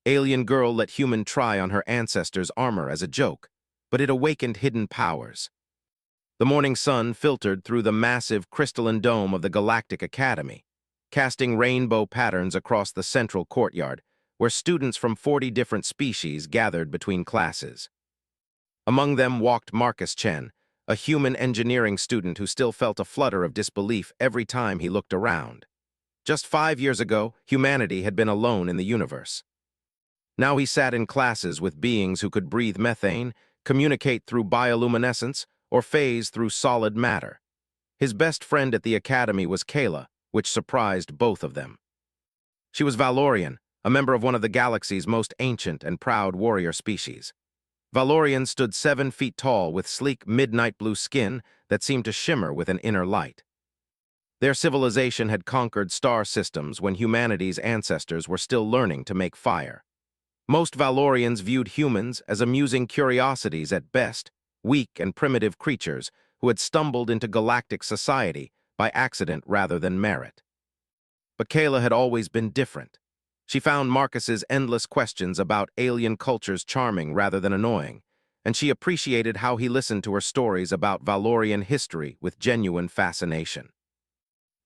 Alien girl let human try on her ancestor's armor as a joke, but it awakened hidden powers. The morning sun filtered through the massive crystalline dome of the Galactic Academy, casting rainbow patterns across the central courtyard, where students from 40 different species gathered between classes. Among them walked Marcus Chen, a human engineering student who still felt a flutter of disbelief every time he looked around. Just 5 years ago, humanity had been alone in the universe. Now he sat in classes with beings who could breathe methane, communicate through bioluminescence, or phase through solid matter. His best friend at the academy was Kayla, which surprised both of them. She was Valorian, a member of one of the galaxy's most ancient and proud warrior species. Valorians stood 7 feet tall with sleek midnight blue skin that seemed to shimmer with an inner light. Their civilization had conquered star systems when humanity's ancestors were still learning to make fire. Most Valorians viewed humans as amusing curiosities at best, weak and primitive creatures who had stumbled into galactic society by accident rather than merit. But Kayla had always been different. She found Marcus's endless questions about alien cultures charming rather than annoying, and she appreciated how he listened to her stories about Valorian history with genuine fascination.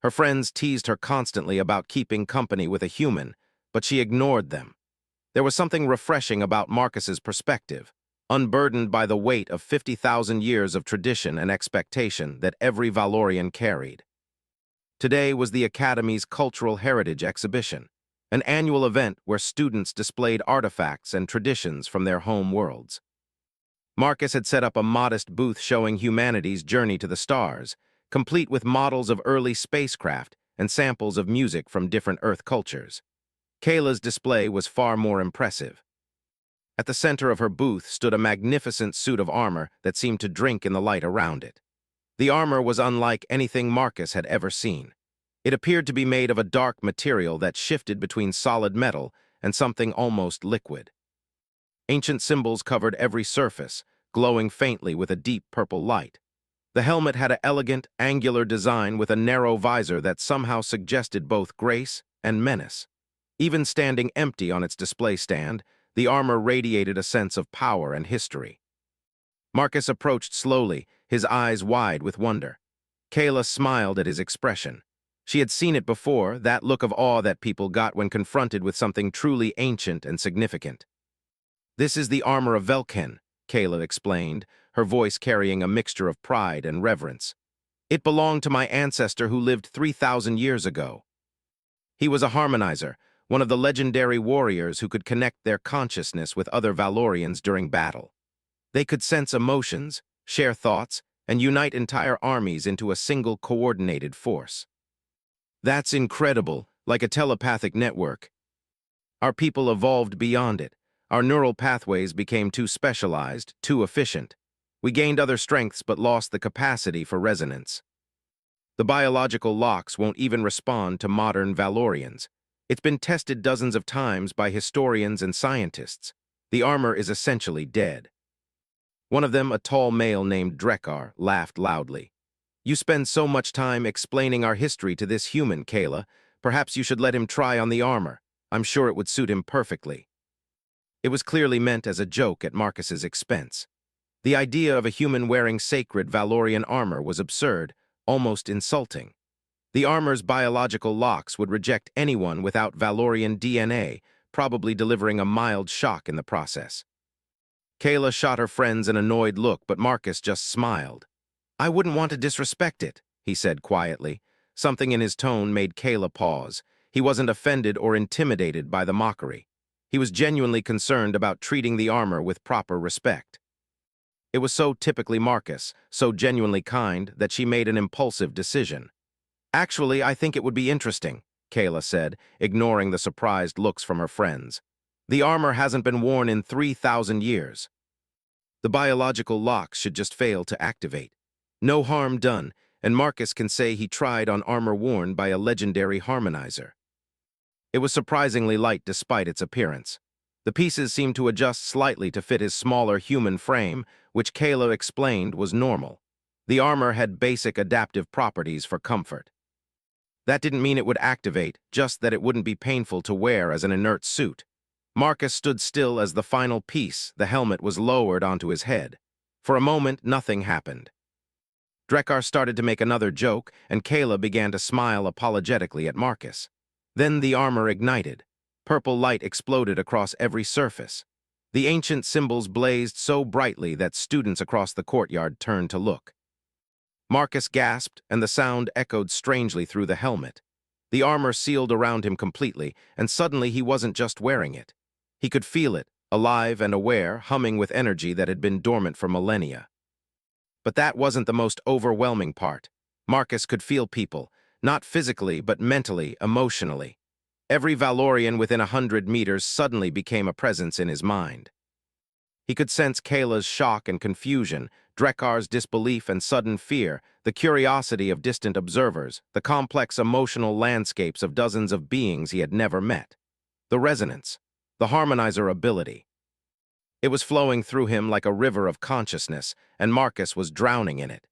Her friends teased her constantly about keeping company with a human, but she ignored them. There was something refreshing about Marcus's perspective, unburdened by the weight of 50,000 years of tradition and expectation that every Valorian carried. Today was the Academy's Cultural Heritage Exhibition, an annual event where students displayed artifacts and traditions from their home worlds. Marcus had set up a modest booth showing humanity's journey to the stars, complete with models of early spacecraft and samples of music from different Earth cultures. Kayla's display was far more impressive. At the center of her booth stood a magnificent suit of armor that seemed to drink in the light around it. The armor was unlike anything Marcus had ever seen. It appeared to be made of a dark material that shifted between solid metal and something almost liquid. Ancient symbols covered every surface, glowing faintly with a deep purple light. The helmet had an elegant, angular design with a narrow visor that somehow suggested both grace and menace. Even standing empty on its display stand, the armor radiated a sense of power and history. Marcus approached slowly, his eyes wide with wonder. Kayla smiled at his expression. She had seen it before, that look of awe that people got when confronted with something truly ancient and significant. "This is the armor of Velken," Kayla explained, her voice carrying a mixture of pride and reverence. "It belonged to my ancestor who lived 3,000 years ago. He was a harmonizer, one of the legendary warriors who could connect their consciousness with other Valorians during battle. They could sense emotions, share thoughts, and unite entire armies into a single coordinated force. That's incredible, like a telepathic network. Our people evolved beyond it. Our neural pathways became too specialized, too efficient. We gained other strengths but lost the capacity for resonance. The biological locks won't even respond to modern Valorians. It's been tested dozens of times by historians and scientists. The armor is essentially dead." One of them, a tall male named Drekar, laughed loudly. "You spend so much time explaining our history to this human, Kayla. Perhaps you should let him try on the armor. I'm sure it would suit him perfectly." It was clearly meant as a joke at Marcus's expense. The idea of a human wearing sacred Valorian armor was absurd, almost insulting. The armor's biological locks would reject anyone without Valorian DNA, probably delivering a mild shock in the process. Kayla shot her friends an annoyed look, but Marcus just smiled. "I wouldn't want to disrespect it," he said quietly. Something in his tone made Kayla pause. He wasn't offended or intimidated by the mockery. He was genuinely concerned about treating the armor with proper respect. It was so typically Marcus, so genuinely kind, that she made an impulsive decision. "Actually, I think it would be interesting," Kayla said, ignoring the surprised looks from her friends. "The armor hasn't been worn in 3,000 years. The biological locks should just fail to activate. No harm done, and Marcus can say he tried on armor worn by a legendary harmonizer." It was surprisingly light despite its appearance. The pieces seemed to adjust slightly to fit his smaller human frame, which Kayla explained was normal. The armor had basic adaptive properties for comfort. That didn't mean it would activate, just that it wouldn't be painful to wear as an inert suit. Marcus stood still as the final piece, the helmet, was lowered onto his head. For a moment, nothing happened. Drekar started to make another joke, and Kayla began to smile apologetically at Marcus. Then the armor ignited. Purple light exploded across every surface. The ancient symbols blazed so brightly that students across the courtyard turned to look. Marcus gasped, and the sound echoed strangely through the helmet. The armor sealed around him completely, and suddenly he wasn't just wearing it. He could feel it, alive and aware, humming with energy that had been dormant for millennia. But that wasn't the most overwhelming part. Marcus could feel people, not physically but mentally, emotionally. Every Valorian within 100 meters suddenly became a presence in his mind. He could sense Kayla's shock and confusion, Drekar's disbelief and sudden fear, the curiosity of distant observers, the complex emotional landscapes of dozens of beings he had never met. The resonance, the harmonizer ability. It was flowing through him like a river of consciousness, and Marcus was drowning in it.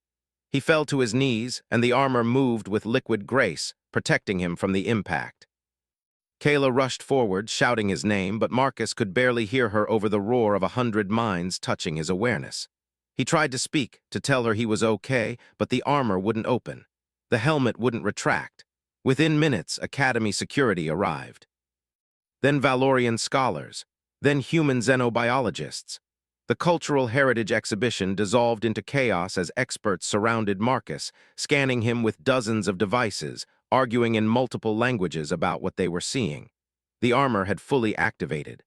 He fell to his knees, and the armor moved with liquid grace, protecting him from the impact. Kayla rushed forward, shouting his name, but Marcus could barely hear her over the roar of 100 minds touching his awareness. He tried to speak, to tell her he was okay, but the armor wouldn't open. The helmet wouldn't retract. Within minutes, Academy security arrived. Then Valorian scholars, then human xenobiologists. The cultural heritage exhibition dissolved into chaos as experts surrounded Marcus, scanning him with dozens of devices, arguing in multiple languages about what they were seeing. The armor had fully activated.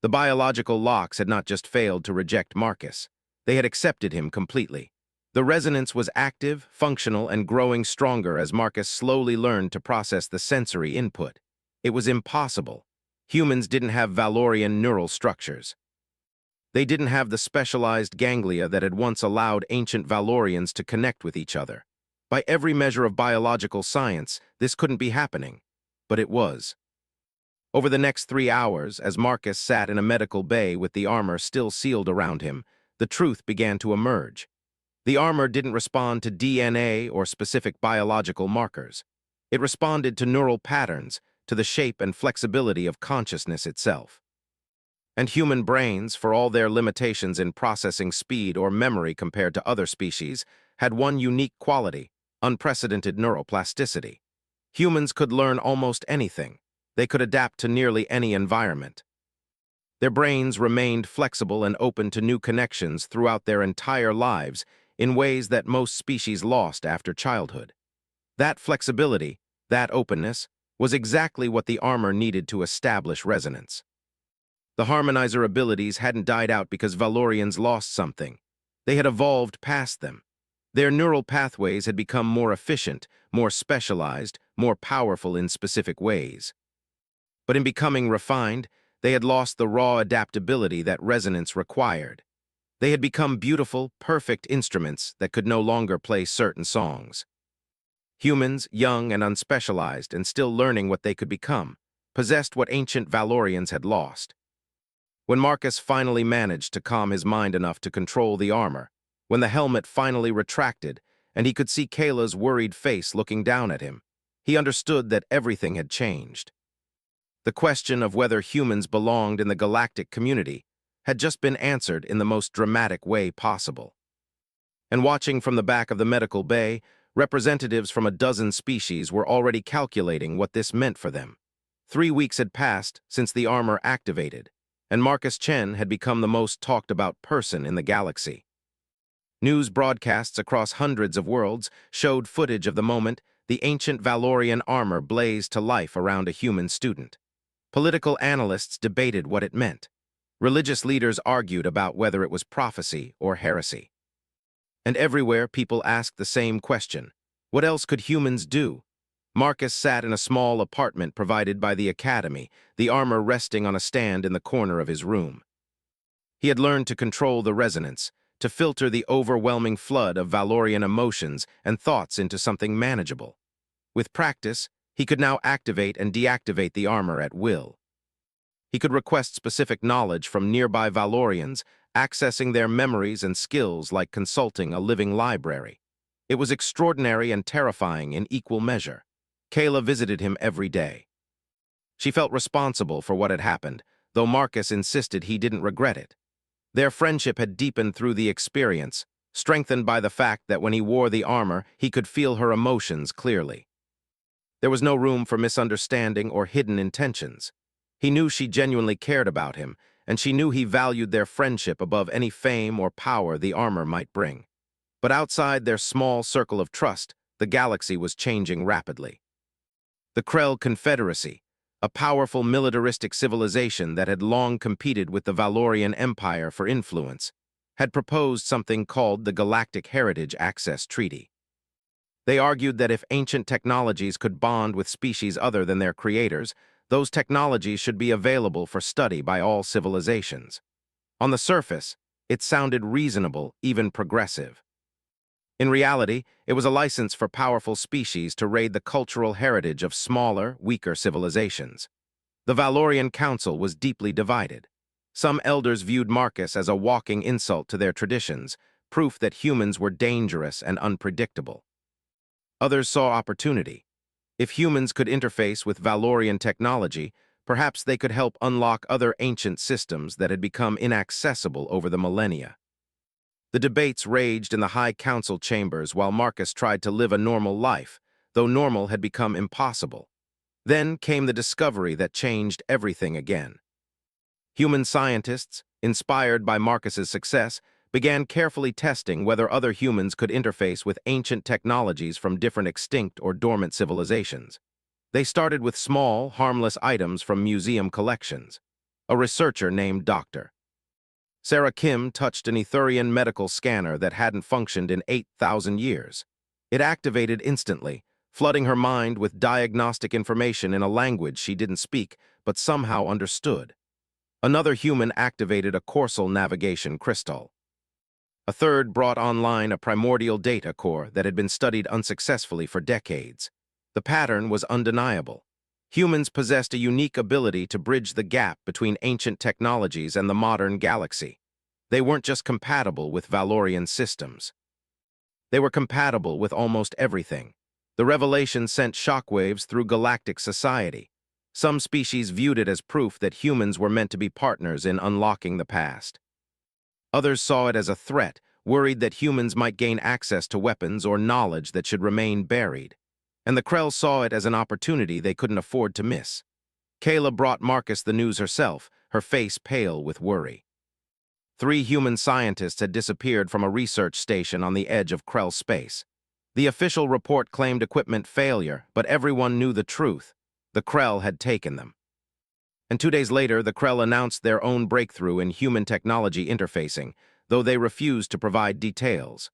The biological locks had not just failed to reject Marcus. They had accepted him completely. The resonance was active, functional, and growing stronger as Marcus slowly learned to process the sensory input. It was impossible. Humans didn't have Valorian neural structures. They didn't have the specialized ganglia that had once allowed ancient Valorians to connect with each other. By every measure of biological science, this couldn't be happening. But it was. Over the next 3 hours, as Marcus sat in a medical bay with the armor still sealed around him, the truth began to emerge. The armor didn't respond to DNA or specific biological markers. It responded to neural patterns, to the shape and flexibility of consciousness itself. And human brains, for all their limitations in processing speed or memory compared to other species, had one unique quality: unprecedented neuroplasticity. Humans could learn almost anything. They could adapt to nearly any environment. Their brains remained flexible and open to new connections throughout their entire lives in ways that most species lost after childhood. That flexibility, that openness, was exactly what the armor needed to establish resonance. The harmonizer abilities hadn't died out because Valorians lost something. They had evolved past them. Their neural pathways had become more efficient, more specialized, more powerful in specific ways. But in becoming refined, they had lost the raw adaptability that resonance required. They had become beautiful, perfect instruments that could no longer play certain songs. Humans, young and unspecialized and still learning what they could become, possessed what ancient Valorians had lost. When Marcus finally managed to calm his mind enough to control the armor, when the helmet finally retracted and he could see Kayla's worried face looking down at him, he understood that everything had changed. The question of whether humans belonged in the galactic community had just been answered in the most dramatic way possible. And watching from the back of the medical bay, representatives from a dozen species were already calculating what this meant for them. 3 weeks had passed since the armor activated, and Marcus Chen had become the most talked-about person in the galaxy. News broadcasts across hundreds of worlds showed footage of the moment the ancient Valorian armor blazed to life around a human student. Political analysts debated what it meant. Religious leaders argued about whether it was prophecy or heresy. And everywhere people asked the same question: what else could humans do? Marcus sat in a small apartment provided by the Academy, the armor resting on a stand in the corner of his room. He had learned to control the resonance, to filter the overwhelming flood of Valorian emotions and thoughts into something manageable. With practice, he could now activate and deactivate the armor at will. He could request specific knowledge from nearby Valorians, accessing their memories and skills like consulting a living library. It was extraordinary and terrifying in equal measure. Kayla visited him every day. She felt responsible for what had happened, though Marcus insisted he didn't regret it. Their friendship had deepened through the experience, strengthened by the fact that when he wore the armor, he could feel her emotions clearly. There was no room for misunderstanding or hidden intentions. He knew she genuinely cared about him, and she knew he valued their friendship above any fame or power the armor might bring. But outside their small circle of trust, the galaxy was changing rapidly. The Krell Confederacy, a powerful militaristic civilization that had long competed with the Valorian Empire for influence, had proposed something called the Galactic Heritage Access Treaty. They argued that if ancient technologies could bond with species other than their creators, those technologies should be available for study by all civilizations. On the surface, it sounded reasonable, even progressive. In reality, it was a license for powerful species to raid the cultural heritage of smaller, weaker civilizations. The Valorian Council was deeply divided. Some elders viewed Marcus as a walking insult to their traditions, proof that humans were dangerous and unpredictable. Others saw opportunity. If humans could interface with Valorian technology, perhaps they could help unlock other ancient systems that had become inaccessible over the millennia. The debates raged in the High Council chambers while Marcus tried to live a normal life, though normal had become impossible. Then came the discovery that changed everything again. Human scientists, inspired by Marcus's success, began carefully testing whether other humans could interface with ancient technologies from different extinct or dormant civilizations. They started with small, harmless items from museum collections. A researcher named Dr. Sarah Kim touched an Etherian medical scanner that hadn't functioned in 8,000 years. It activated instantly, flooding her mind with diagnostic information in a language she didn't speak but somehow understood. Another human activated a coursal navigation crystal. A third brought online a primordial data core that had been studied unsuccessfully for decades. The pattern was undeniable. Humans possessed a unique ability to bridge the gap between ancient technologies and the modern galaxy. They weren't just compatible with Valorian systems. They were compatible with almost everything. The revelation sent shockwaves through galactic society. Some species viewed it as proof that humans were meant to be partners in unlocking the past. Others saw it as a threat, worried that humans might gain access to weapons or knowledge that should remain buried. And the Krell saw it as an opportunity they couldn't afford to miss. Kayla brought Marcus the news herself, her face pale with worry. 3 human scientists had disappeared from a research station on the edge of Krell space. The official report claimed equipment failure, but everyone knew the truth. The Krell had taken them. And 2 days later, the Krell announced their own breakthrough in human technology interfacing, though they refused to provide details.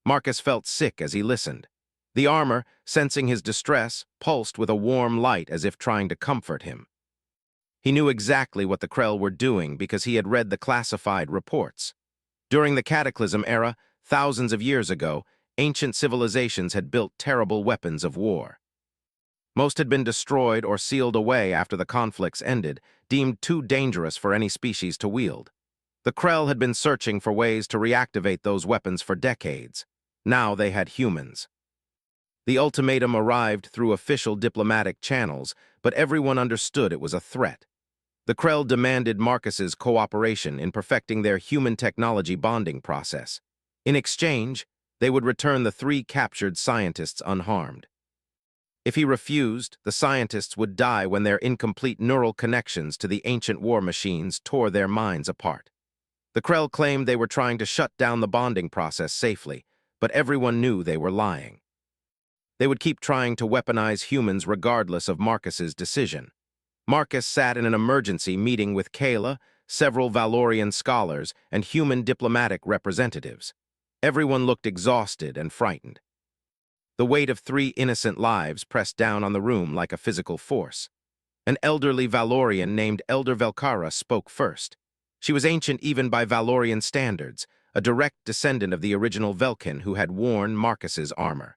Marcus felt sick as he listened. The armor, sensing his distress, pulsed with a warm light as if trying to comfort him. He knew exactly what the Krell were doing because he had read the classified reports. During the Cataclysm era, thousands of years ago, ancient civilizations had built terrible weapons of war. Most had been destroyed or sealed away after the conflicts ended, deemed too dangerous for any species to wield. The Krell had been searching for ways to reactivate those weapons for decades. Now they had humans. The ultimatum arrived through official diplomatic channels, but everyone understood it was a threat. The Krell demanded Marcus's cooperation in perfecting their human technology bonding process. In exchange, they would return the 3 captured scientists unharmed. If he refused, the scientists would die when their incomplete neural connections to the ancient war machines tore their minds apart. The Krell claimed they were trying to shut down the bonding process safely, but everyone knew they were lying. They would keep trying to weaponize humans regardless of Marcus's decision. Marcus sat in an emergency meeting with Kayla, several Valorian scholars, and human diplomatic representatives. Everyone looked exhausted and frightened. The weight of 3 innocent lives pressed down on the room like a physical force. An elderly Valorian named Elder Velkara spoke first. She was ancient even by Valorian standards, a direct descendant of the original Velkin who had worn Marcus's armor.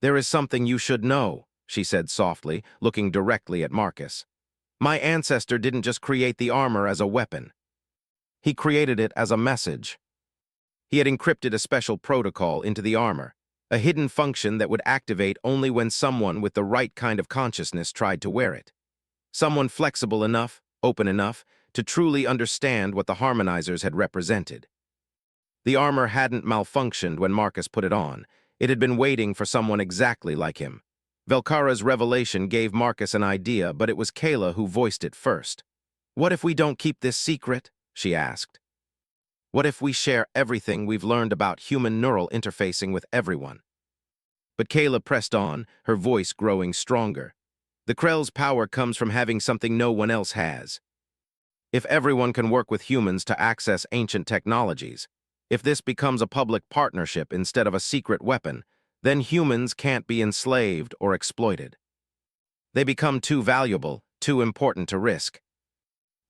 "There is something you should know," she said softly, looking directly at Marcus. "My ancestor didn't just create the armor as a weapon. He created it as a message. He had encrypted a special protocol into the armor, a hidden function that would activate only when someone with the right kind of consciousness tried to wear it. Someone flexible enough, open enough to truly understand what the harmonizers had represented. The armor hadn't malfunctioned when Marcus put it on. It had been waiting for someone exactly like him. Velkara's revelation gave Marcus an idea, but it was Kayla who voiced it first. "What if we don't keep this secret?" she asked. "What if we share everything we've learned about human neural interfacing with everyone?" But Kayla pressed on, her voice growing stronger. "The Krell's power comes from having something no one else has. If everyone can work with humans to access ancient technologies, if this becomes a public partnership instead of a secret weapon, then humans can't be enslaved or exploited. They become too valuable, too important to risk.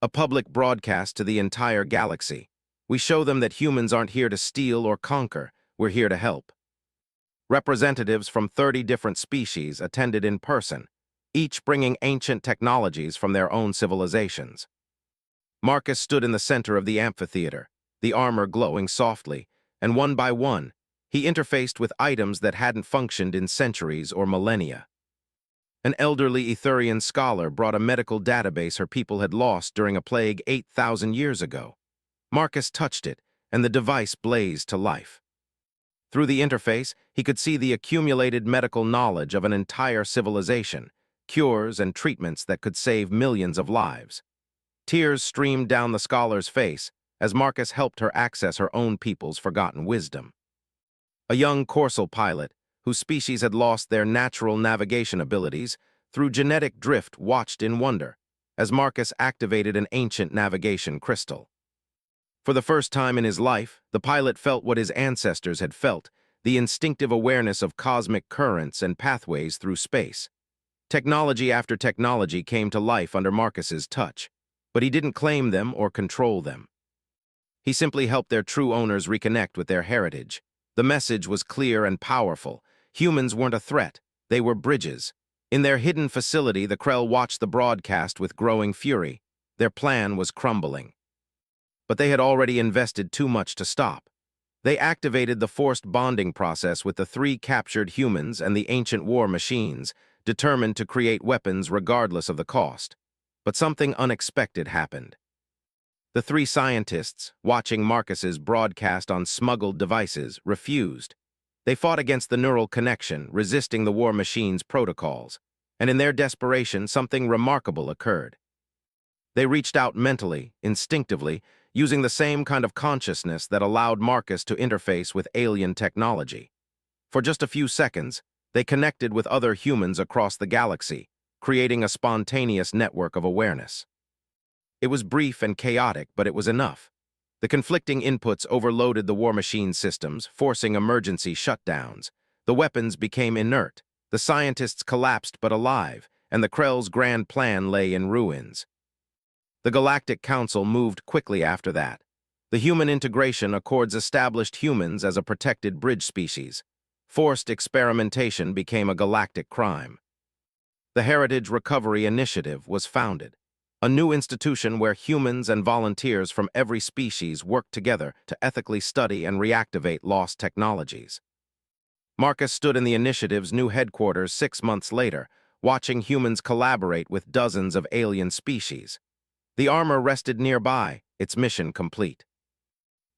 A public broadcast to the entire galaxy. We show them that humans aren't here to steal or conquer, we're here to help." Representatives from 30 different species attended in person, each bringing ancient technologies from their own civilizations. Marcus stood in the center of the amphitheater, the armor glowing softly, and one by one, he interfaced with items that hadn't functioned in centuries or millennia. An elderly Etherian scholar brought a medical database her people had lost during a plague 8,000 years ago. Marcus touched it, and the device blazed to life. Through the interface, he could see the accumulated medical knowledge of an entire civilization, cures and treatments that could save millions of lives. Tears streamed down the scholar's face as Marcus helped her access her own people's forgotten wisdom. A young Corsal pilot, whose species had lost their natural navigation abilities, through genetic drift watched in wonder as Marcus activated an ancient navigation crystal. For the first time in his life, the pilot felt what his ancestors had felt, the instinctive awareness of cosmic currents and pathways through space. Technology after technology came to life under Marcus's touch, but he didn't claim them or control them. He simply helped their true owners reconnect with their heritage. The message was clear and powerful. Humans weren't a threat, they were bridges. In their hidden facility, the Krell watched the broadcast with growing fury. Their plan was crumbling. But they had already invested too much to stop. They activated the forced bonding process with the 3 captured humans and the ancient war machines, determined to create weapons regardless of the cost. But something unexpected happened. The 3 scientists, watching Marcus's broadcast on smuggled devices, refused. They fought against the neural connection, resisting the war machine's protocols, and in their desperation, something remarkable occurred. They reached out mentally, instinctively, using the same kind of consciousness that allowed Marcus to interface with alien technology. For just a few seconds, they connected with other humans across the galaxy, creating a spontaneous network of awareness. It was brief and chaotic, but it was enough. The conflicting inputs overloaded the war machine systems, forcing emergency shutdowns. The weapons became inert, the scientists collapsed but alive, and the Krell's grand plan lay in ruins. The Galactic Council moved quickly after that. The Human Integration Accords established humans as a protected bridge species. Forced experimentation became a galactic crime. The Heritage Recovery Initiative was founded, a new institution where humans and volunteers from every species worked together to ethically study and reactivate lost technologies. Marcus stood in the initiative's new headquarters 6 months later, watching humans collaborate with dozens of alien species. The armor rested nearby, its mission complete.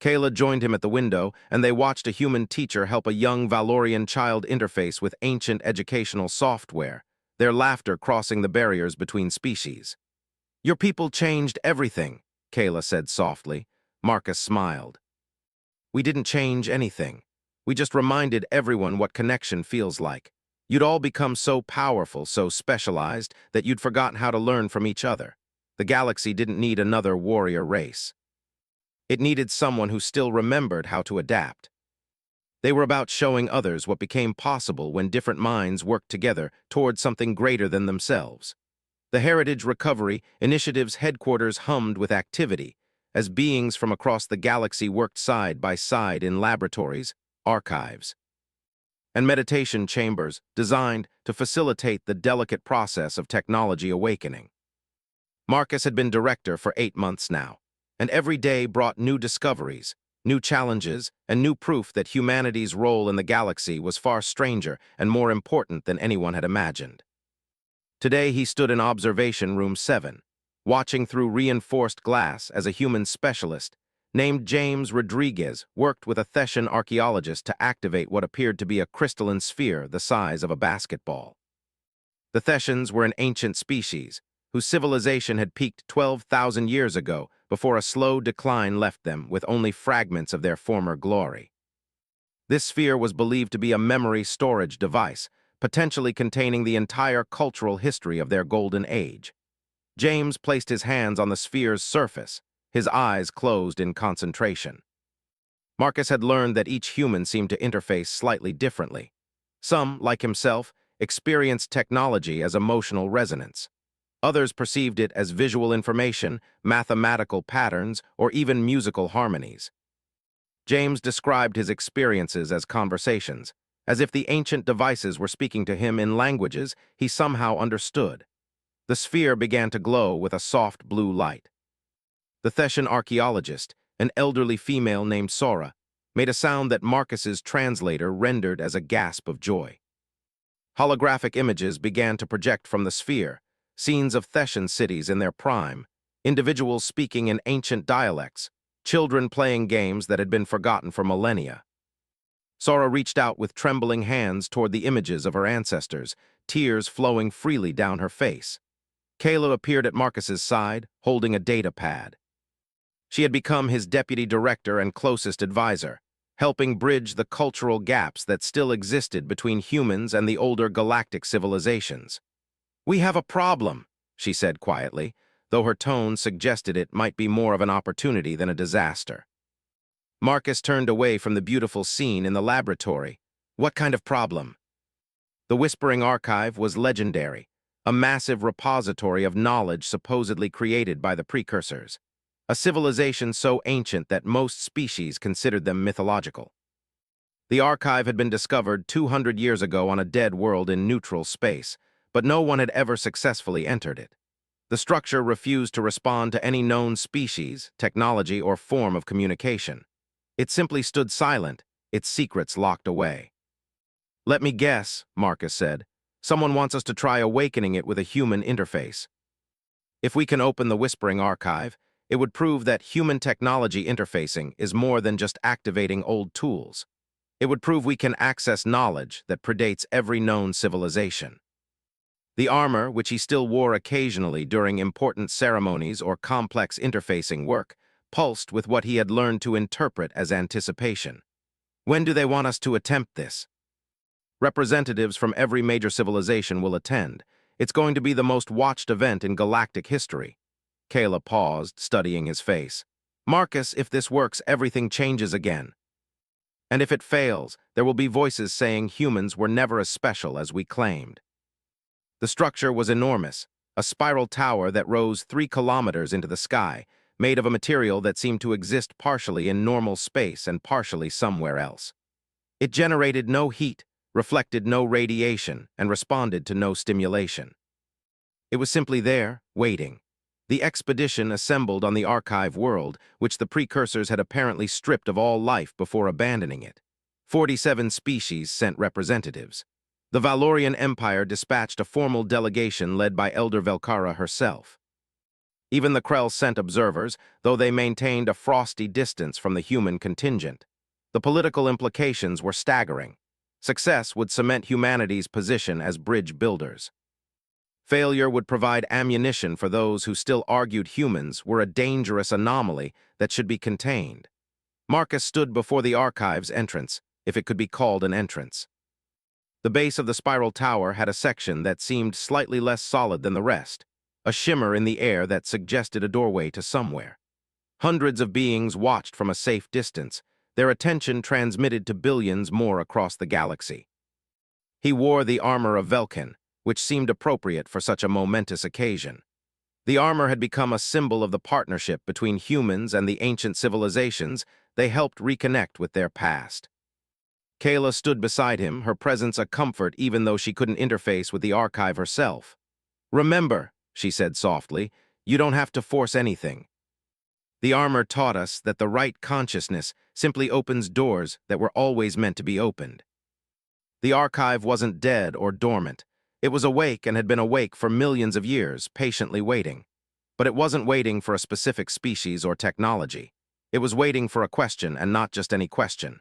Kayla joined him at the window, and they watched a human teacher help a young Valorian child interface with ancient educational software, their laughter crossing the barriers between species. "Your people changed everything," Kayla said softly. Marcus smiled. "We didn't change anything. We just reminded everyone what connection feels like. You'd all become so powerful, so specialized, that you'd forgotten how to learn from each other. The galaxy didn't need another warrior race. It needed someone who still remembered how to adapt." They were about showing others what became possible when different minds worked together toward something greater than themselves. The Heritage Recovery Initiative's headquarters hummed with activity as beings from across the galaxy worked side by side in laboratories, archives, and meditation chambers designed to facilitate the delicate process of technology awakening. Marcus had been director for 8 months now, and every day brought new discoveries, new challenges, and new proof that humanity's role in the galaxy was far stranger and more important than anyone had imagined. Today he stood in Observation Room 7, watching through reinforced glass as a human specialist named James Rodriguez worked with a Thessian archaeologist to activate what appeared to be a crystalline sphere the size of a basketball. The Thessians were an ancient species whose civilization had peaked 12,000 years ago before a slow decline left them with only fragments of their former glory. This sphere was believed to be a memory storage device, potentially containing the entire cultural history of their golden age. James placed his hands on the sphere's surface, his eyes closed in concentration. Marcus had learned that each human seemed to interface slightly differently. Some, like himself, experienced technology as emotional resonance. Others perceived it as visual information, mathematical patterns, or even musical harmonies. James described his experiences as conversations, as if the ancient devices were speaking to him in languages he somehow understood. The sphere began to glow with a soft blue light. The Thessian archaeologist, an elderly female named Sora, made a sound that Marcus's translator rendered as a gasp of joy. Holographic images began to project from the sphere, scenes of Thessian cities in their prime, individuals speaking in ancient dialects, children playing games that had been forgotten for millennia. Sora reached out with trembling hands toward the images of her ancestors, tears flowing freely down her face. Kayla appeared at Marcus's side, holding a data pad. She had become his deputy director and closest advisor, helping bridge the cultural gaps that still existed between humans and the older galactic civilizations. "We have a problem," she said quietly, though her tone suggested it might be more of an opportunity than a disaster. Marcus turned away from the beautiful scene in the laboratory. "What kind of problem?" The Whispering Archive was legendary, a massive repository of knowledge supposedly created by the precursors, a civilization so ancient that most species considered them mythological. The archive had been discovered 200 years ago on a dead world in neutral space, but no one had ever successfully entered it. The structure refused to respond to any known species, technology, or form of communication. It simply stood silent, its secrets locked away. "Let me guess," Marcus said. "Someone wants us to try awakening it with a human interface. If we can open the Whispering Archive, it would prove that human technology interfacing is more than just activating old tools. It would prove we can access knowledge that predates every known civilization." The armor, which he still wore occasionally during important ceremonies or complex interfacing work, pulsed with what he had learned to interpret as anticipation. "When do they want us to attempt this?" "Representatives from every major civilization will attend. It's going to be the most watched event in galactic history." Kayla paused, studying his face. "Marcus, if this works, everything changes again. And if it fails, there will be voices saying humans were never as special as we claimed." The structure was enormous, a spiral tower that rose 3 kilometers into the sky, made of a material that seemed to exist partially in normal space and partially somewhere else. It generated no heat, reflected no radiation, and responded to no stimulation. It was simply there, waiting. The expedition assembled on the archive world, which the precursors had apparently stripped of all life before abandoning it. 47 species sent representatives. The Valorian Empire dispatched a formal delegation led by Elder Velkara herself. Even the Krell sent observers, though they maintained a frosty distance from the human contingent. The political implications were staggering. Success would cement humanity's position as bridge builders. Failure would provide ammunition for those who still argued humans were a dangerous anomaly that should be contained. Marcus stood before the archive's entrance, if it could be called an entrance. The base of the spiral tower had a section that seemed slightly less solid than the rest, a shimmer in the air that suggested a doorway to somewhere. Hundreds of beings watched from a safe distance, their attention transmitted to billions more across the galaxy. He wore the armor of Velkin, which seemed appropriate for such a momentous occasion. The armor had become a symbol of the partnership between humans and the ancient civilizations they helped reconnect with their past. Kayla stood beside him, her presence a comfort even though she couldn't interface with the archive herself. "Remember," she said softly, "you don't have to force anything. The armor taught us that the right consciousness simply opens doors that were always meant to be opened." The archive wasn't dead or dormant. It was awake and had been awake for millions of years, patiently waiting. But it wasn't waiting for a specific species or technology. It was waiting for a question, and not just any question.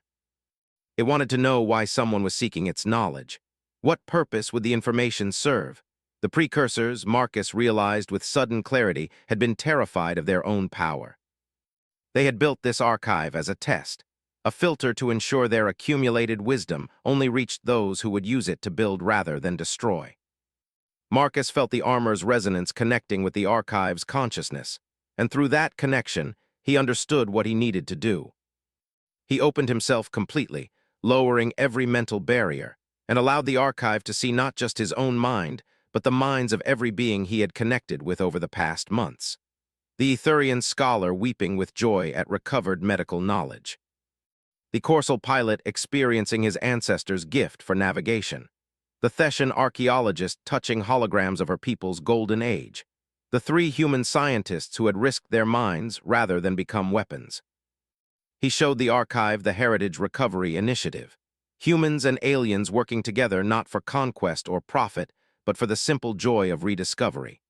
It wanted to know why someone was seeking its knowledge. What purpose would the information serve? The precursors, Marcus realized with sudden clarity, had been terrified of their own power. They had built this archive as a test, a filter to ensure their accumulated wisdom only reached those who would use it to build rather than destroy. Marcus felt the armor's resonance connecting with the archive's consciousness, and through that connection, he understood what he needed to do. He opened himself completely, lowering every mental barrier, and allowed the archive to see not just his own mind, but the minds of every being he had connected with over the past months. The Etherian scholar weeping with joy at recovered medical knowledge. The Corsal pilot experiencing his ancestors' gift for navigation. The Thessian archaeologist touching holograms of her people's golden age. The 3 human scientists who had risked their minds rather than become weapons. He showed the archive the Heritage Recovery Initiative. Humans and aliens working together not for conquest or profit, but for the simple joy of rediscovery.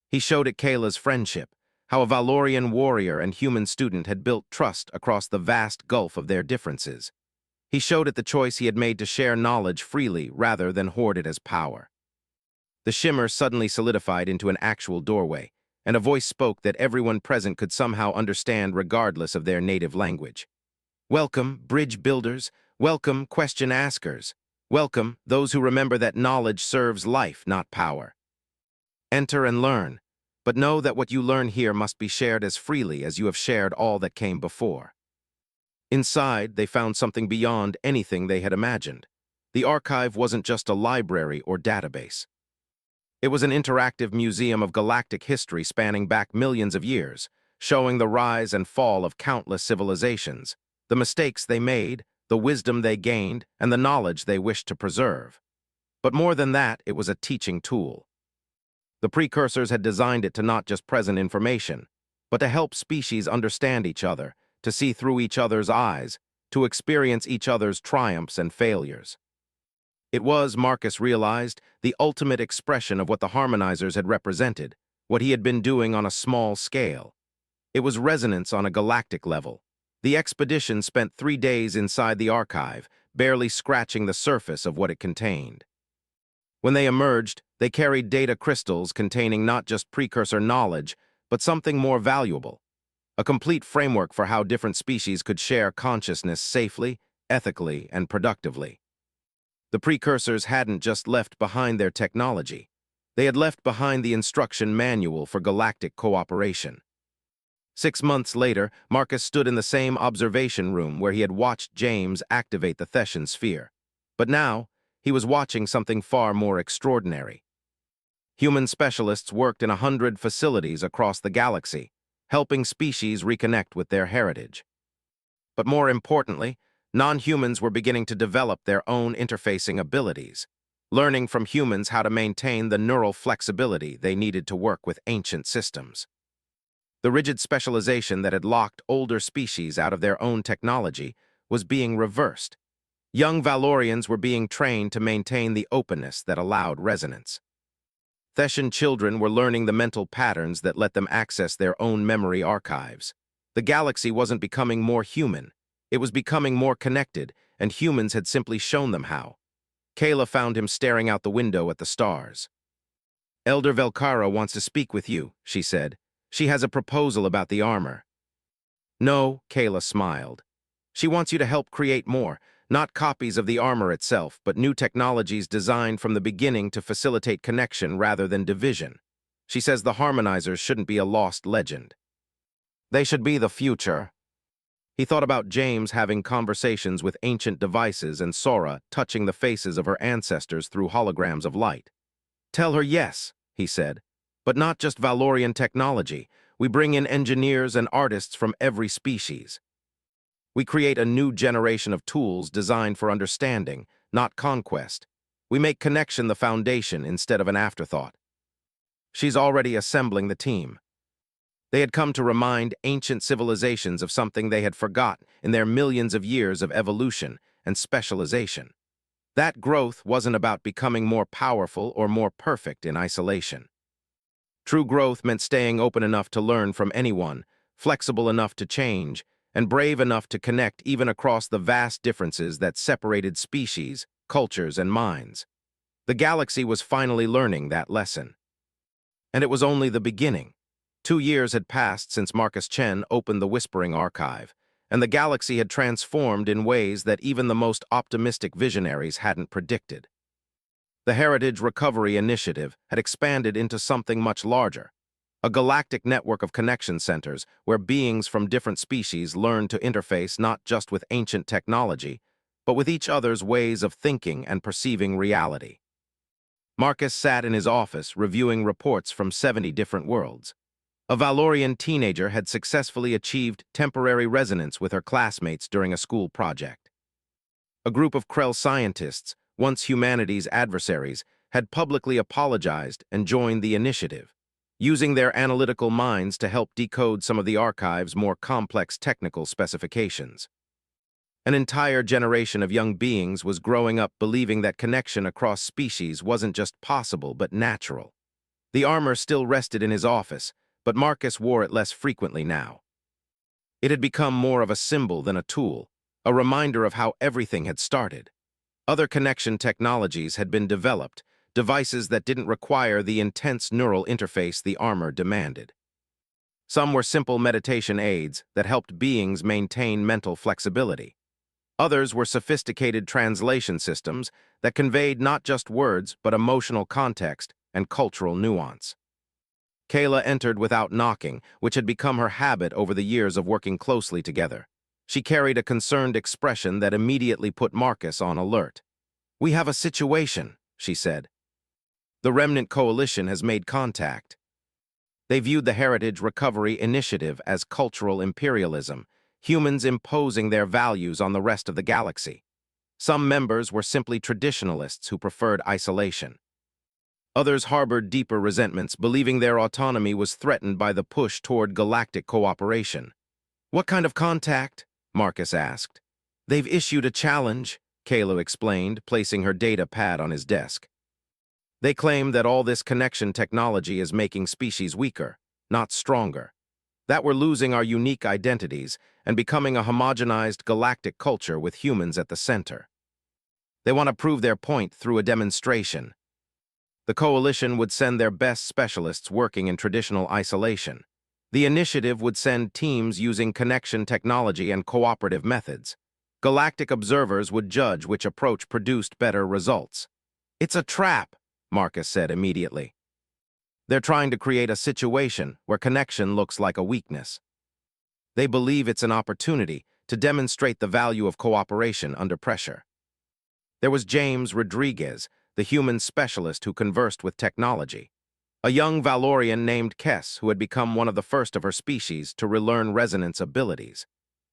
He showed it Kayla's friendship, how a Valorian warrior and human student had built trust across the vast gulf of their differences. He showed it the choice he had made to share knowledge freely rather than hoard it as power. The shimmer suddenly solidified into an actual doorway, and a voice spoke that everyone present could somehow understand regardless of their native language. Welcome, bridge builders. Welcome, question askers. Welcome, those who remember that knowledge serves life, not power. Enter and learn, but know that what you learn here must be shared as freely as you have shared all that came before. Inside, they found something beyond anything they had imagined. The archive wasn't just a library or database. It was an interactive museum of galactic history spanning back millions of years, showing the rise and fall of countless civilizations, the mistakes they made, the wisdom they gained, and the knowledge they wished to preserve. But more than that, it was a teaching tool. The precursors had designed it to not just present information, but to help species understand each other, to see through each other's eyes, to experience each other's triumphs and failures. It was, Marcus realized, the ultimate expression of what the harmonizers had represented, what he had been doing on a small scale. It was resonance on a galactic level. The expedition spent 3 days inside the archive, barely scratching the surface of what it contained. When they emerged, they carried data crystals containing not just precursor knowledge, but something more valuable. A complete framework for how different species could share consciousness safely, ethically, and productively. The precursors hadn't just left behind their technology. They had left behind the instruction manual for galactic cooperation. 6 months later, Marcus stood in the same observation room where he had watched James activate the Thessian sphere. But now, he was watching something far more extraordinary. Human specialists worked in 100 facilities across the galaxy, helping species reconnect with their heritage. But more importantly, non-humans were beginning to develop their own interfacing abilities, learning from humans how to maintain the neural flexibility they needed to work with ancient systems. The rigid specialization that had locked older species out of their own technology was being reversed. Young Valorians were being trained to maintain the openness that allowed resonance. Thessian children were learning the mental patterns that let them access their own memory archives. The galaxy wasn't becoming more human. It was becoming more connected, and humans had simply shown them how. Kayla found him staring out the window at the stars. Elder Velkara wants to speak with you, she said. She has a proposal about the armor. No, Kayla smiled. She wants you to help create more, not copies of the armor itself, but new technologies designed from the beginning to facilitate connection rather than division. She says the harmonizers shouldn't be a lost legend. They should be the future. He thought about James having conversations with ancient devices and Sora touching the faces of her ancestors through holograms of light. Tell her yes, he said, but not just Valorian technology. We bring in engineers and artists from every species. We create a new generation of tools designed for understanding, not conquest. We make connection the foundation instead of an afterthought. She's already assembling the team. They had come to remind ancient civilizations of something they had forgotten in their millions of years of evolution and specialization. That growth wasn't about becoming more powerful or more perfect in isolation. True growth meant staying open enough to learn from anyone, flexible enough to change, and brave enough to connect even across the vast differences that separated species, cultures, and minds. The galaxy was finally learning that lesson. And it was only the beginning. 2 years had passed since Marcus Chen opened the Whispering Archive, and the galaxy had transformed in ways that even the most optimistic visionaries hadn't predicted. The Heritage Recovery Initiative had expanded into something much larger, a galactic network of connection centers where beings from different species learned to interface not just with ancient technology, but with each other's ways of thinking and perceiving reality. Marcus sat in his office reviewing reports from 70 different worlds. A Valorian teenager had successfully achieved temporary resonance with her classmates during a school project. A group of Krell scientists, once humanity's adversaries, had publicly apologized and joined the initiative, using their analytical minds to help decode some of the archive's more complex technical specifications. An entire generation of young beings was growing up believing that connection across species wasn't just possible but natural. The armor still rested in his office, but Marcus wore it less frequently now. It had become more of a symbol than a tool, a reminder of how everything had started. Other connection technologies had been developed, devices that didn't require the intense neural interface the armor demanded. Some were simple meditation aids that helped beings maintain mental flexibility. Others were sophisticated translation systems that conveyed not just words but emotional context and cultural nuance. Kayla entered without knocking, which had become her habit over the years of working closely together. She carried a concerned expression that immediately put Marcus on alert. "We have a situation," she said. "The Remnant Coalition has made contact." They viewed the Heritage Recovery Initiative as cultural imperialism, humans imposing their values on the rest of the galaxy. Some members were simply traditionalists who preferred isolation. Others harbored deeper resentments, believing their autonomy was threatened by the push toward galactic cooperation. "What kind of contact?" Marcus asked. "They've issued a challenge," Kayla explained, placing her data pad on his desk. "They claim that all this connection technology is making species weaker, not stronger. That we're losing our unique identities and becoming a homogenized galactic culture with humans at the center. They want to prove their point through a demonstration. The coalition would send their best specialists working in traditional isolation. The initiative would send teams using connection technology and cooperative methods. Galactic observers would judge which approach produced better results." "It's a trap," Marcus said immediately. "They're trying to create a situation where connection looks like a weakness. They believe it's an opportunity to demonstrate the value of cooperation under pressure." There was James Rodriguez, the human specialist who conversed with technology. A young Valorian named Kess who had become one of the first of her species to relearn resonance abilities.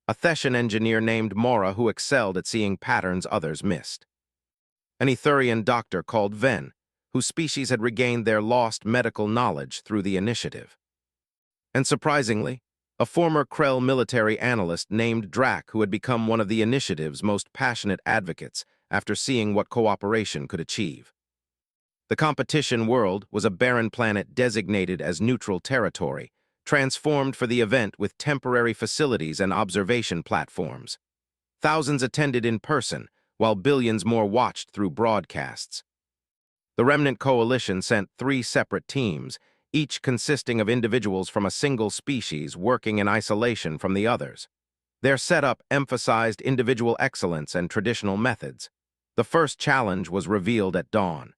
A Theshan engineer named Mora who excelled at seeing patterns others missed. An Etherian doctor called Ven, whose species had regained their lost medical knowledge through the initiative. And surprisingly, a former Krell military analyst named Drac who had become one of the initiative's most passionate advocates after seeing what cooperation could achieve. The competition world was a barren planet designated as neutral territory, transformed for the event with temporary facilities and observation platforms. Thousands attended in person, while billions more watched through broadcasts. The Remnant Coalition sent 3 separate teams, each consisting of individuals from a single species working in isolation from the others. Their setup emphasized individual excellence and traditional methods. The first challenge was revealed at dawn.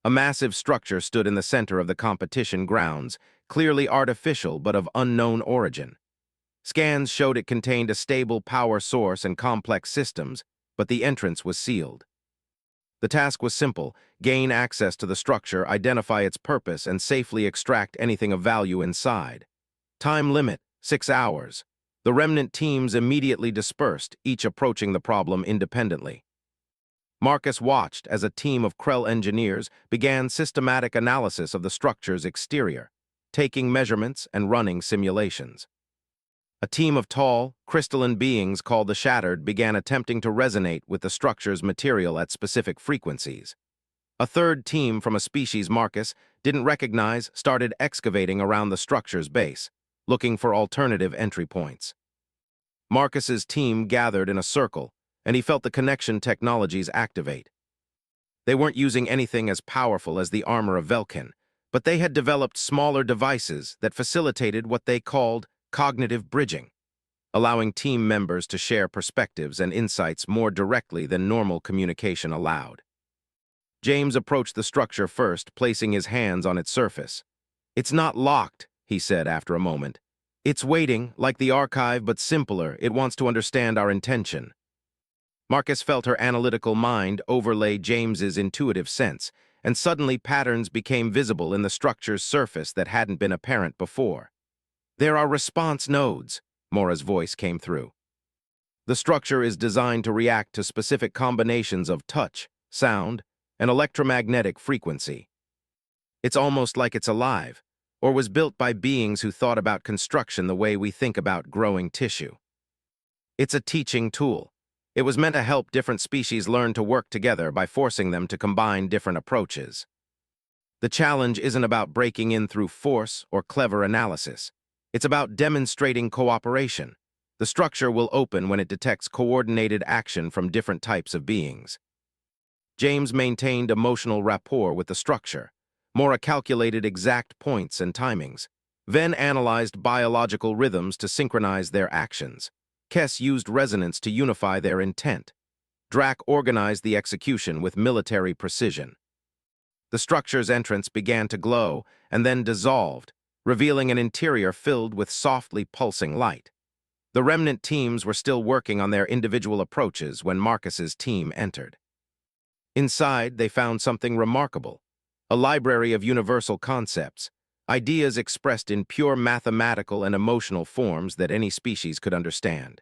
A massive structure stood in the center of the competition grounds, clearly artificial but of unknown origin. Scans showed it contained a stable power source and complex systems, but the entrance was sealed. The task was simple: gain access to the structure, identify its purpose, and safely extract anything of value inside. Time limit, 6 hours. The remnant teams immediately dispersed, each approaching the problem independently. Marcus watched as a team of Krell engineers began systematic analysis of the structure's exterior, taking measurements and running simulations. A team of tall, crystalline beings called the Shattered began attempting to resonate with the structure's material at specific frequencies. A third team from a species Marcus didn't recognize started excavating around the structure's base, looking for alternative entry points. Marcus's team gathered in a circle, and he felt the connection technologies activate. They weren't using anything as powerful as the armor of Velkin, but they had developed smaller devices that facilitated what they called cognitive bridging, allowing team members to share perspectives and insights more directly than normal communication allowed. James approached the structure first, placing his hands on its surface. "It's not locked," he said after a moment. "It's waiting, like the archive, but simpler. It wants to understand our intention." Marcus felt her analytical mind overlay James's intuitive sense, and suddenly patterns became visible in the structure's surface that hadn't been apparent before. "There are response nodes," Mora's voice came through. "The structure is designed to react to specific combinations of touch, sound, and electromagnetic frequency. It's almost like it's alive, or was built by beings who thought about construction the way we think about growing tissue. It's a teaching tool. It was meant to help different species learn to work together by forcing them to combine different approaches. The challenge isn't about breaking in through force or clever analysis. It's about demonstrating cooperation. The structure will open when it detects coordinated action from different types of beings." James maintained emotional rapport with the structure. Mora calculated exact points and timings. Ven analyzed biological rhythms to synchronize their actions. Kess used resonance to unify their intent. Drac organized the execution with military precision. The structure's entrance began to glow and then dissolved, revealing an interior filled with softly pulsing light. The remnant teams were still working on their individual approaches when Marcus's team entered. Inside, they found something remarkable: a library of universal concepts, ideas expressed in pure mathematical and emotional forms that any species could understand.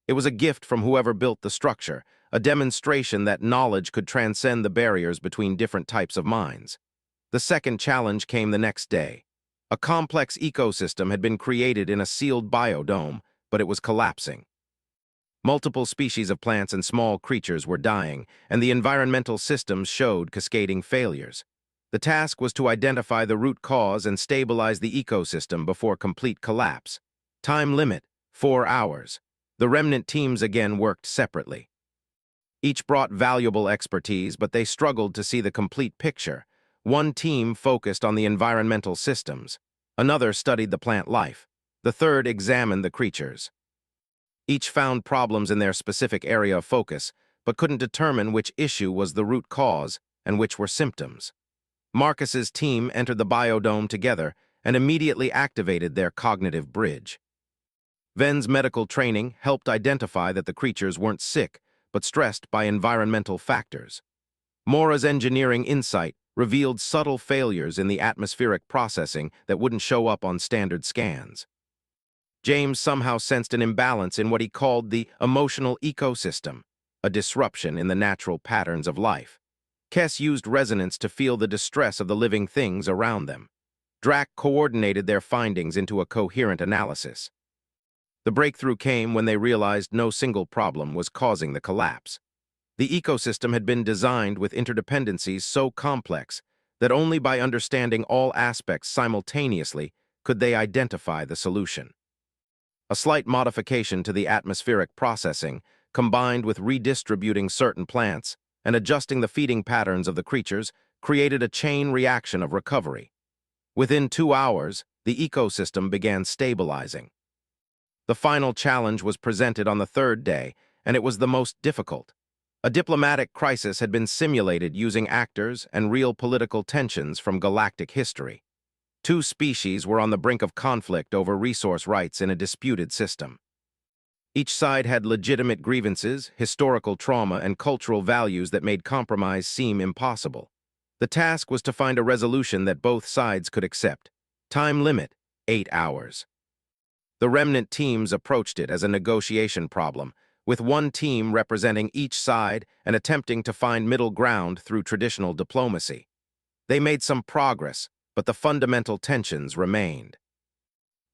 It was a gift from whoever built the structure, a demonstration that knowledge could transcend the barriers between different types of minds. The second challenge came the next day. A complex ecosystem had been created in a sealed biodome, but it was collapsing. Multiple species of plants and small creatures were dying, and the environmental systems showed cascading failures. The task was to identify the root cause and stabilize the ecosystem before complete collapse. Time limit: 4 hours. The remnant teams again worked separately. Each brought valuable expertise, but they struggled to see the complete picture. One team focused on the environmental systems. Another studied the plant life. The third examined the creatures. Each found problems in their specific area of focus, but couldn't determine which issue was the root cause and which were symptoms. Marcus's team entered the biodome together and immediately activated their cognitive bridge. Ven's medical training helped identify that the creatures weren't sick, but stressed by environmental factors. Mora's engineering insight revealed subtle failures in the atmospheric processing that wouldn't show up on standard scans. James somehow sensed an imbalance in what he called the emotional ecosystem, a disruption in the natural patterns of life. Kess used resonance to feel the distress of the living things around them. Drac coordinated their findings into a coherent analysis. The breakthrough came when they realized no single problem was causing the collapse. The ecosystem had been designed with interdependencies so complex that only by understanding all aspects simultaneously could they identify the solution. A slight modification to the atmospheric processing, combined with redistributing certain plants and adjusting the feeding patterns of the creatures, created a chain reaction of recovery. Within 2 hours, the ecosystem began stabilizing. The final challenge was presented on the third day, and it was the most difficult. A diplomatic crisis had been simulated using actors and real political tensions from galactic history. 2 species were on the brink of conflict over resource rights in a disputed system. Each side had legitimate grievances, historical trauma, and cultural values that made compromise seem impossible. The task was to find a resolution that both sides could accept. Time limit: 8 hours. The remnant teams approached it as a negotiation problem, with one team representing each side and attempting to find middle ground through traditional diplomacy. They made some progress, but the fundamental tensions remained.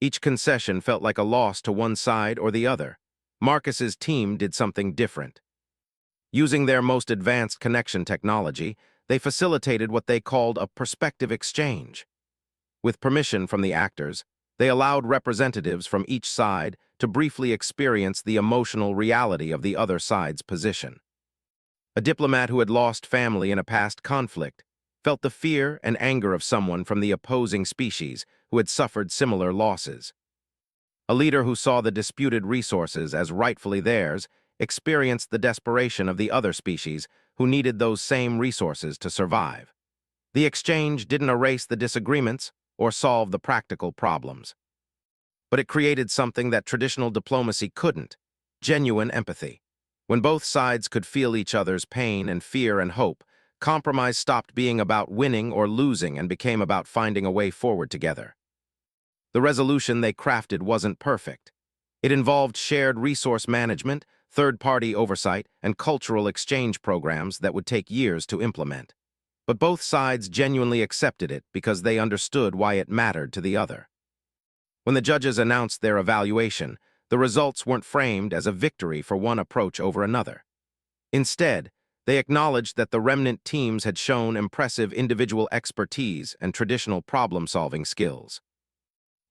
Each concession felt like a loss to one side or the other. Marcus's team did something different. Using their most advanced connection technology, they facilitated what they called a perspective exchange. With permission from the actors, they allowed representatives from each side to briefly experience the emotional reality of the other side's position. A diplomat who had lost family in a past conflict felt the fear and anger of someone from the opposing species who had suffered similar losses. A leader who saw the disputed resources as rightfully theirs experienced the desperation of the other species who needed those same resources to survive. The exchange didn't erase the disagreements or solve the practical problems, but it created something that traditional diplomacy couldn't: genuine empathy. When both sides could feel each other's pain and fear and hope, compromise stopped being about winning or losing and became about finding a way forward together. The resolution they crafted wasn't perfect. It involved shared resource management, third-party oversight, and cultural exchange programs that would take years to implement. But both sides genuinely accepted it because they understood why it mattered to the other. When the judges announced their evaluation, the results weren't framed as a victory for one approach over another. Instead, they acknowledged that the remnant teams had shown impressive individual expertise and traditional problem-solving skills.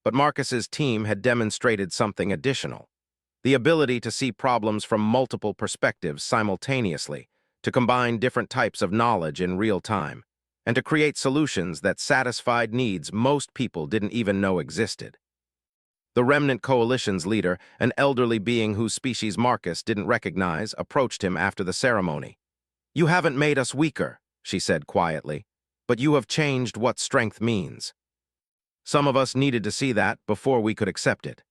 But Marcus's team had demonstrated something additional: the ability to see problems from multiple perspectives simultaneously, to combine different types of knowledge in real time, and to create solutions that satisfied needs most people didn't even know existed. The Remnant Coalition's leader, an elderly being whose species Marcus didn't recognize, approached him after the ceremony. "You haven't made us weaker," she said quietly, "but you have changed what strength means." Some of us needed to see that before we could accept it.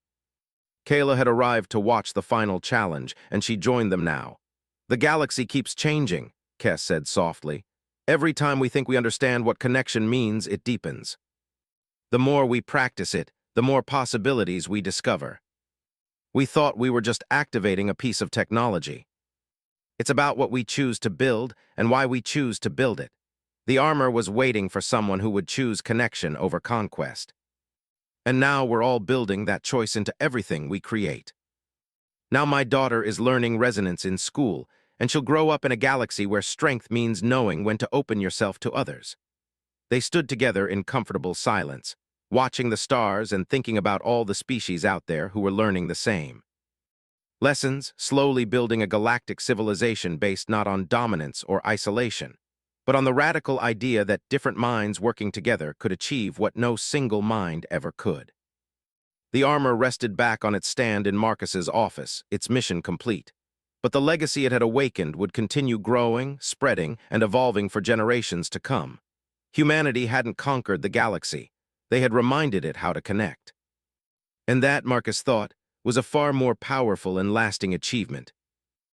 Kayla had arrived to watch the final challenge, and she joined them now. "The galaxy keeps changing," Kes said softly. "Every time we think we understand what connection means, it deepens. The more we practice it, the more possibilities we discover. We thought we were just activating a piece of technology. It's about what we choose to build and why we choose to build it." The armor was waiting for someone who would choose connection over conquest. And now we're all building that choice into everything we create. Now my daughter is learning resonance in school, and she'll grow up in a galaxy where strength means knowing when to open yourself to others. They stood together in comfortable silence, watching the stars and thinking about all the species out there who were learning the same. Lessons, slowly building a galactic civilization based not on dominance or isolation, but on the radical idea that different minds working together could achieve what no single mind ever could. The armor rested back on its stand in Marcus's office, its mission complete. But the legacy it had awakened would continue growing, spreading, and evolving for generations to come. Humanity hadn't conquered the galaxy. They had reminded it how to connect. And that, Marcus thought, was a far more powerful and lasting achievement